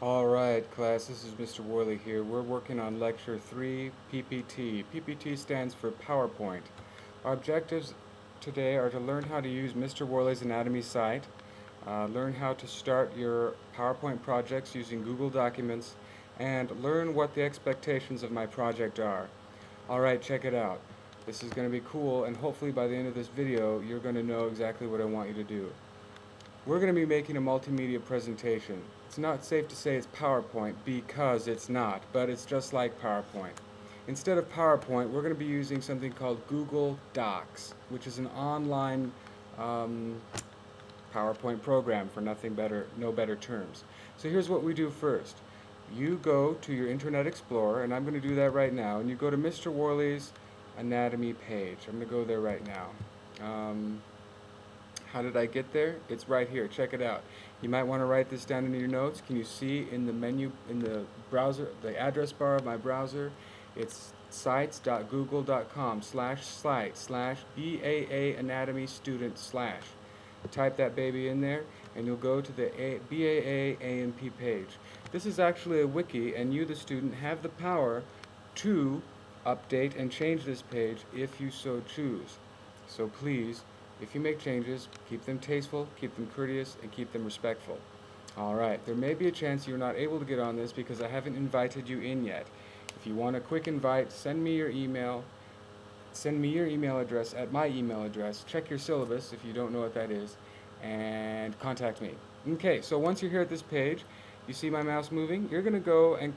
Alright class, this is Mr. Worley here. We're working on Lecture 3, PPT. PPT stands for PowerPoint. Our objectives today are to learn how to use Mr. Worley's Anatomy site, learn how to start your PowerPoint projects using Google Documents, and learn what the expectations of my project are. Alright, check it out. This is going to be cool, and hopefully by the end of this video, you're going to know exactly what I want you to do. We're going to be making a multimedia presentation. It's not safe to say it's PowerPoint because it's not, but it's just like PowerPoint. Instead of PowerPoint, we're going to be using something called Google Docs, which is an online um, PowerPoint program for no better terms. So here's what we do first. You go to your Internet Explorer, and I'm going to do that right now, and you go to Mr. Worley's Anatomy page. I'm going to go there right now. How did I get there? It's right here. Check it out. You might want to write this down in your notes. Can you see in the menu, in the browser, the address bar of my browser? It's sites.google.com/site/BAA anatomy student slash. Type that baby in there and you'll go to the BAA A&P page. This is actually a wiki, and you, the student, have the power to update and change this page if you so choose. So please, if you make changes, keep them tasteful, keep them courteous, and keep them respectful. Alright, there may be a chance you're not able to get on this because I haven't invited you in yet. If you want a quick invite, send me your email address at my email address, check your syllabus if you don't know what that is, and contact me. Okay, so once you're here at this page, you see my mouse moving, you're going to go and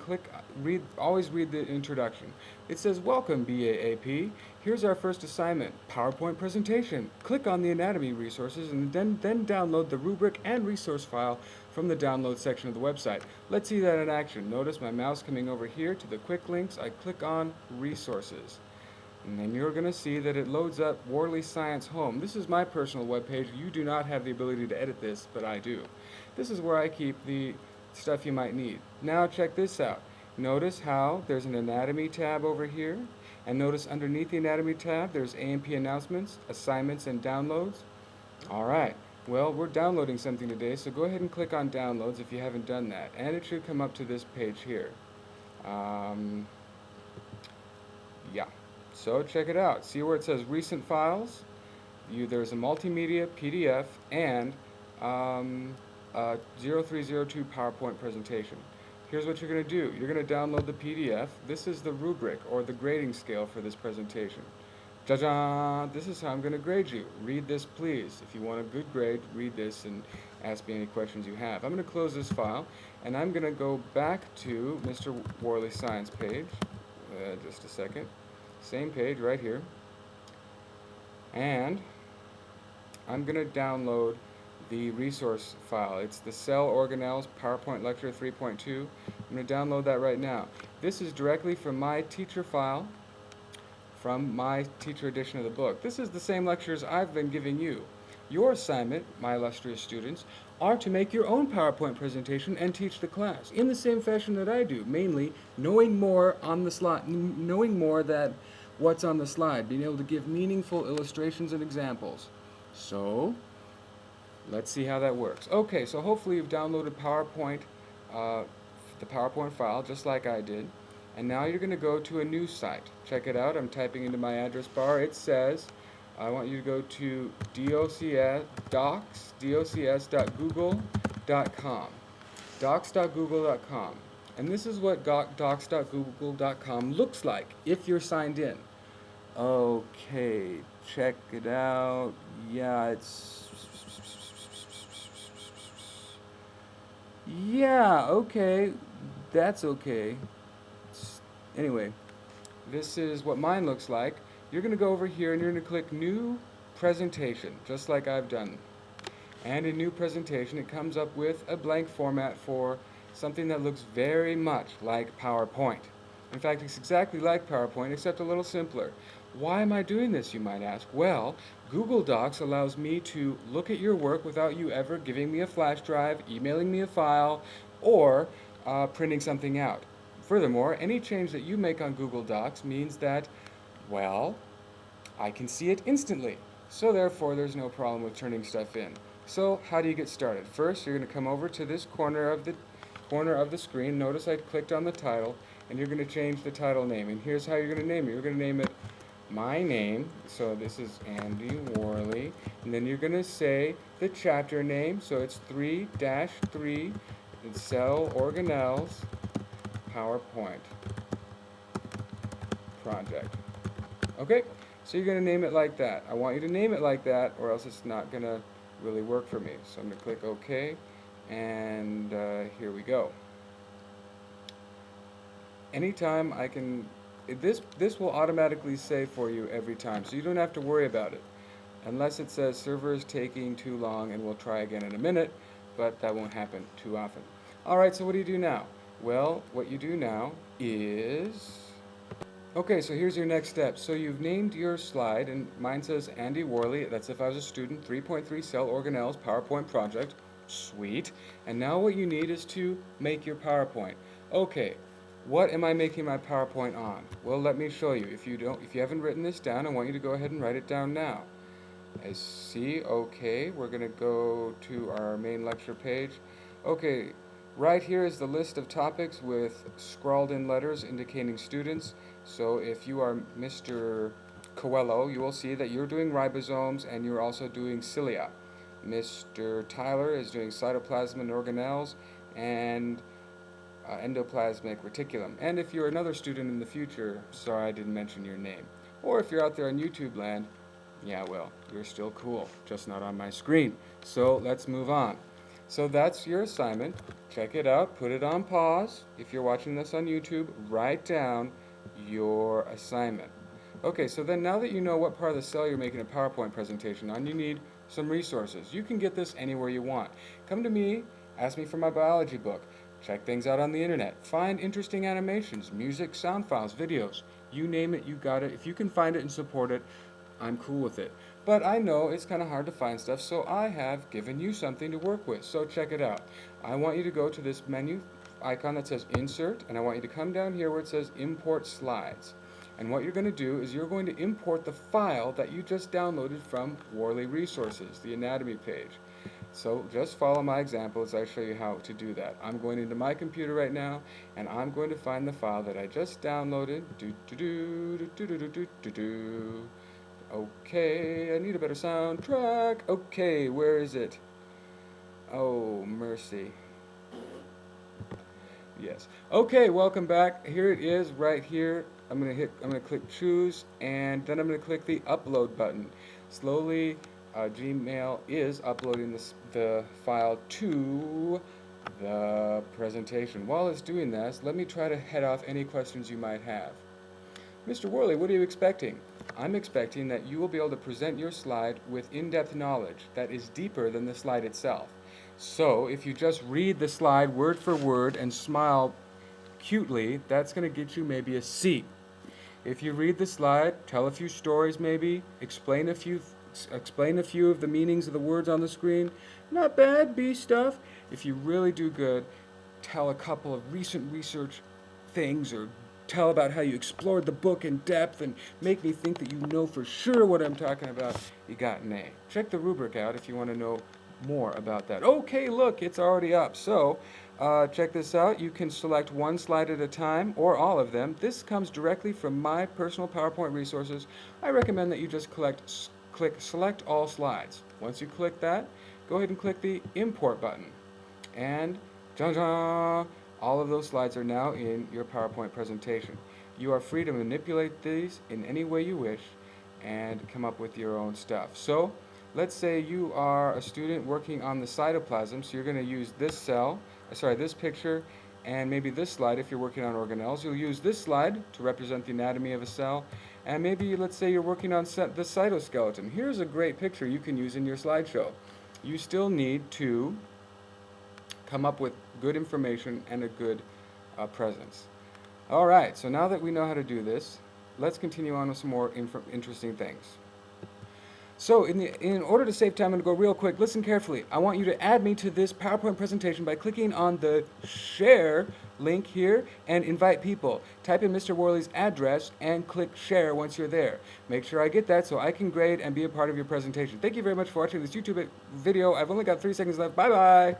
always read the introduction. It says, "Welcome BAAP. Here's our first assignment, PowerPoint presentation. Click on the anatomy resources and then download the rubric and resource file from the download section of the website." Let's see that in action. Notice my mouse coming over here to the quick links. I click on resources. And then you're going to see that it loads up Worley Science Home. This is my personal webpage. You do not have the ability to edit this, but I do. This is where I keep the stuff you might need. Now check this out. Notice how there's an anatomy tab over here, and notice underneath the anatomy tab there's A&P announcements, assignments, and downloads. Alright, well, we're downloading something today, so go ahead and click on downloads if you haven't done that, and it should come up to this page here. Yeah, so check it out. See where it says recent files? There's a multimedia PDF and 0302 PowerPoint presentation. Here's what you're going to do. You're going to download the PDF. This is the rubric or the grading scale for this presentation. Ja-ja! This is how I'm going to grade you. Read this, please. If you want a good grade, read this and ask me any questions you have. I'm going to close this file, and I'm going to go back to Mr. Worley Science page. Just a second. Same page right here. And I'm going to download the resource file. It's the Cell Organelles PowerPoint Lecture 3.2. I'm going to download that right now. This is directly from my teacher file, from my teacher edition of the book. This is the same lectures I've been giving you. Your assignment, my illustrious students, are to make your own PowerPoint presentation and teach the class in the same fashion that I do, mainly knowing more on the slide, knowing more that what's on the slide, being able to give meaningful illustrations and examples. So, let's see how that works. Okay, so hopefully you've downloaded PowerPoint, the PowerPoint file, just like I did. And now you're going to go to a new site. Check it out. I'm typing into my address bar. It says, I want you to go to docs.google.com. Docs.google.com. And this is what docs.google.com looks like if you're signed in. Okay, check it out. Yeah, okay, that's okay. Anyway, this is what mine looks like. You're going to go over here and you're going to click New Presentation, just like I've done. And in New Presentation, it comes up with a blank format for something that looks very much like PowerPoint. In fact, it's exactly like PowerPoint, except a little simpler. Why am I doing this, you might ask? Well, Google Docs allows me to look at your work without you ever giving me a flash drive, emailing me a file, or printing something out. Furthermore, any change that you make on Google Docs means that, well, I can see it instantly. So therefore, there's no problem with turning stuff in. So how do you get started? First, you're going to come over to this corner of the corner of the screen. Notice I clicked on the title, and you're going to change the title name. And here's how you're going to name it. You're going to name it my name, so this is Andy Worley, and then you're going to say the chapter name, so it's 3-3, Cell Organelles PowerPoint Project. Okay, so you're going to name it like that. I want you to name it like that, or else it's not going to really work for me. So I'm going to click OK, and here we go. Anytime I can, this will automatically save for you every time, so you don't have to worry about it. Unless it says server is taking too long and we'll try again in a minute, but that won't happen too often. Alright, so what do you do now? Well, what you do now is... Okay, so here's your next step. So you've named your slide, and mine says Andy Worley, that's if I was a student, 3.3 Cell Organelles PowerPoint Project. Sweet. And now what you need is to make your PowerPoint. Okay. What am I making my PowerPoint on? Well, let me show you. If you haven't written this down, I want you to go ahead and write it down now. I see. Okay, we're going to go to our main lecture page. Okay, right here is the list of topics with scrawled in letters indicating students. So if you are Mr. Coelho, you will see that you're doing ribosomes and you're also doing cilia. Mr. Tyler is doing cytoplasm and organelles and endoplasmic reticulum. And if you're another student in the future, sorry I didn't mention your name. Or if you're out there on YouTube land, yeah, well, you're still cool, just not on my screen. So let's move on. So that's your assignment. Check it out, put it on pause. If you're watching this on YouTube, write down your assignment. Okay, so then now that you know what part of the cell you're making a PowerPoint presentation on, you need some resources. You can get this anywhere you want. Come to me, ask me for my biology book. Check things out on the internet. Find interesting animations, music, sound files, videos. You name it, you got it. If you can find it and support it, I'm cool with it. But I know it's kind of hard to find stuff, so I have given you something to work with. So check it out. I want you to go to this menu icon that says Insert, and I want you to come down here where it says Import Slides. And what you're going to do is you're going to import the file that you just downloaded from Worley Resources, the anatomy page. So just follow my example as I show you how to do that. I'm going into my computer right now, and I'm going to find the file that I just downloaded. Okay, I need a better soundtrack. Okay, where is it? Oh, mercy. Yes. Okay, welcome back. Here it is, right here. I'm gonna click choose, and then I'm gonna click the upload button. Slowly, Gmail is uploading the file to the presentation. While it's doing this, let me try to head off any questions you might have. Mr. Worley, what are you expecting? I'm expecting that you will be able to present your slide with in-depth knowledge that is deeper than the slide itself. So if you just read the slide word for word and smile cutely, that's going to get you maybe a C. If you read the slide, tell a few stories maybe, explain a few of the meanings of the words on the screen, not bad, B stuff. If you really do good, tell a couple of recent research things, or tell about how you explored the book in depth and make me think that you know for sure what I'm talking about, you got an A. Check the rubric out if you want to know more about that. Okay, look, it's already up. So check this out. You can select one slide at a time or all of them. This comes directly from my personal PowerPoint resources. I recommend that you just click select all slides. Once you click that, go ahead and click the import button, and all of those slides are now in your PowerPoint presentation. You are free to manipulate these in any way you wish and come up with your own stuff. So let's say you are a student working on the cytoplasm, so you're going to use this picture, and maybe this slide if you're working on organelles. You'll use this slide to represent the anatomy of a cell, and maybe let's say you're working on the cytoskeleton. Here's a great picture you can use in your slideshow. You still need to come up with good information and a good presence. Alright, so now that we know how to do this, let's continue on with some more interesting things. So in order to save time, I'm going to go real quick. Listen carefully. I want you to add me to this PowerPoint presentation by clicking on the share link here and invite people. Type in Mr. Worley's address and click share once you're there. Make sure I get that so I can grade and be a part of your presentation. Thank you very much for watching this YouTube video. I've only got 3 seconds left. Bye-bye.